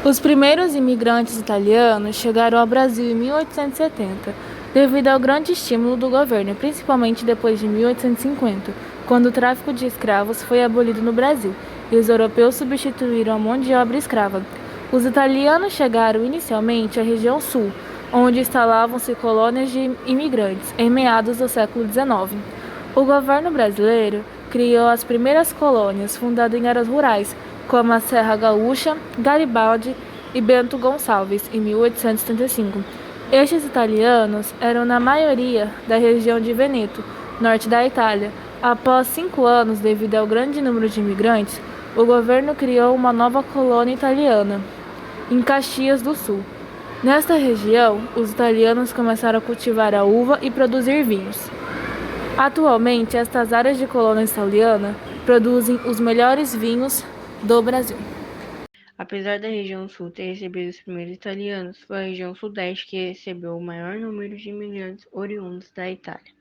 Os primeiros imigrantes italianos chegaram ao Brasil em 1870, devido ao grande estímulo do governo, principalmente depois de 1850, quando o tráfico de escravos foi abolido no Brasil e os europeus substituíram a mão de obra escrava. Os italianos chegaram inicialmente à região sul, onde instalavam-se colônias de imigrantes, em meados do século XIX. O governo brasileiro criou as primeiras colônias, fundando em áreas rurais, como a Serra Gaúcha, Garibaldi e Bento Gonçalves, em 1835. Estes italianos eram na maioria da região de Veneto, norte da Itália. Após 5 anos, devido ao grande número de imigrantes, o governo criou uma nova colônia italiana, em Caxias do Sul. Nesta região, os italianos começaram a cultivar a uva e produzir vinhos. Atualmente, estas áreas de colônia italiana produzem os melhores vinhos do Brasil. Apesar da região sul ter recebido os primeiros italianos, foi a região sudeste que recebeu o maior número de imigrantes oriundos da Itália.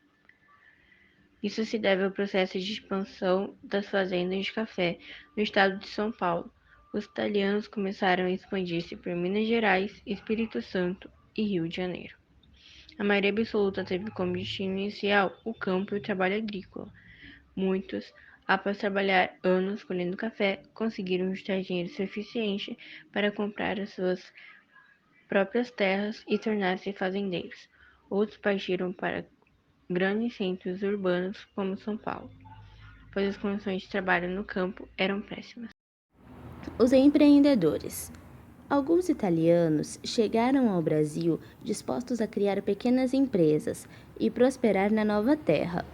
Isso se deve ao processo de expansão das fazendas de café no estado de São Paulo. Os italianos começaram a expandir-se por Minas Gerais, Espírito Santo e Rio de Janeiro. A maioria absoluta teve como destino inicial o campo e o trabalho agrícola. Muitos, após trabalhar anos colhendo café, conseguiram juntar dinheiro suficiente para comprar as suas próprias terras e tornar-se fazendeiros. Outros partiram para grandes centros urbanos como São Paulo, pois as condições de trabalho no campo eram péssimas. Os empreendedores. Alguns italianos chegaram ao Brasil dispostos a criar pequenas empresas e prosperar na nova terra.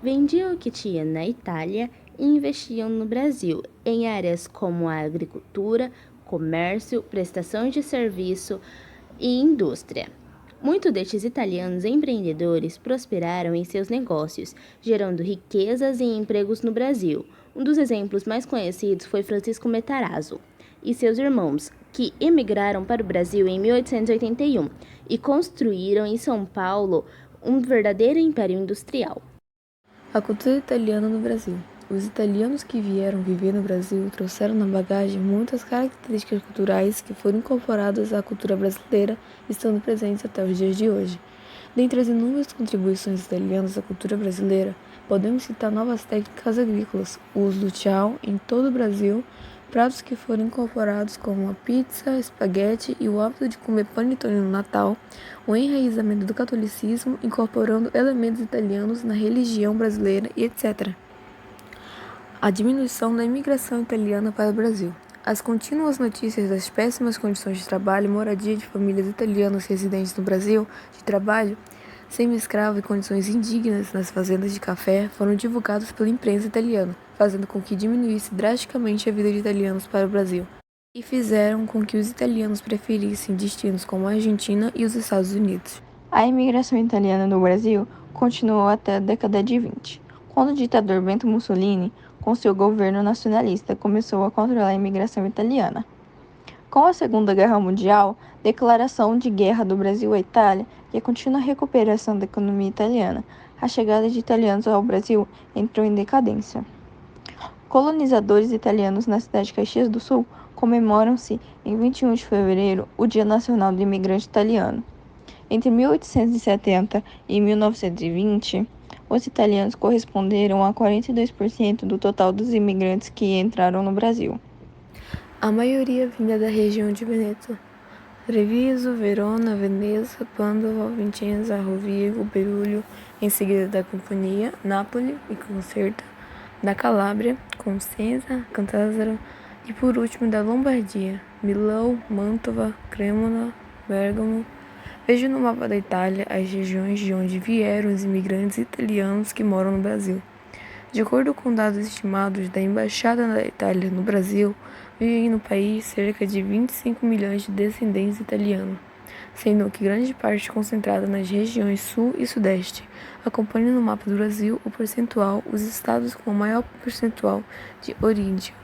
Vendiam o que tinham na Itália e investiam no Brasil, em áreas como a agricultura, comércio, prestação de serviço e indústria. Muitos destes italianos empreendedores prosperaram em seus negócios, gerando riquezas e empregos no Brasil. Um dos exemplos mais conhecidos foi Francisco Metarazzo e seus irmãos, que emigraram para o Brasil em 1881 e construíram em São Paulo um verdadeiro império industrial. A cultura italiana no Brasil. Os italianos que vieram viver no Brasil trouxeram na bagagem muitas características culturais que foram incorporadas à cultura brasileira, estando presentes até os dias de hoje. Dentre as inúmeras contribuições italianas à cultura brasileira, podemos citar novas técnicas agrícolas, o uso do tchau em todo o Brasil, pratos que foram incorporados como a pizza, espaguete e o hábito de comer panetone no Natal, o enraizamento do catolicismo, incorporando elementos italianos na religião brasileira e etc. A diminuição da imigração italiana para o Brasil. As contínuas notícias das péssimas condições de trabalho e moradia de famílias italianas residentes no Brasil, de trabalho semi-escravo e condições indignas nas fazendas de café foram divulgadas pela imprensa italiana, fazendo com que diminuísse drasticamente a vida de italianos para o Brasil, e fizeram com que os italianos preferissem destinos como a Argentina e os Estados Unidos. A imigração italiana no Brasil continuou até a década de 20, quando o ditador Benito Mussolini, com seu governo nacionalista, começou a controlar a imigração italiana. Com a Segunda Guerra Mundial, declaração de guerra do Brasil à Itália e a contínua recuperação da economia italiana, a chegada de italianos ao Brasil entrou em decadência. Colonizadores italianos na cidade de Caxias do Sul comemoram-se em 21 de fevereiro o Dia Nacional do Imigrante Italiano. Entre 1870 e 1920, os italianos corresponderam a 42% do total dos imigrantes que entraram no Brasil. A maioria vinda da região de Veneto, Treviso, Verona, Veneza, Padova, Vicenza, Rovigo, Berulho, em seguida da Campania, Nápoles e Caserta, da Calábria, Cosenza, Catanzaro e por último da Lombardia, Milão, Mantova, Cremona, Bergamo. Veja no mapa da Itália as regiões de onde vieram os imigrantes italianos que moram no Brasil. De acordo com dados estimados da Embaixada da Itália no Brasil, vivem no país cerca de 25 milhões de descendentes italianos, sendo que grande parte concentrada nas regiões sul e sudeste. Acompanhe no mapa do Brasil o percentual, os estados com o maior percentual de origem.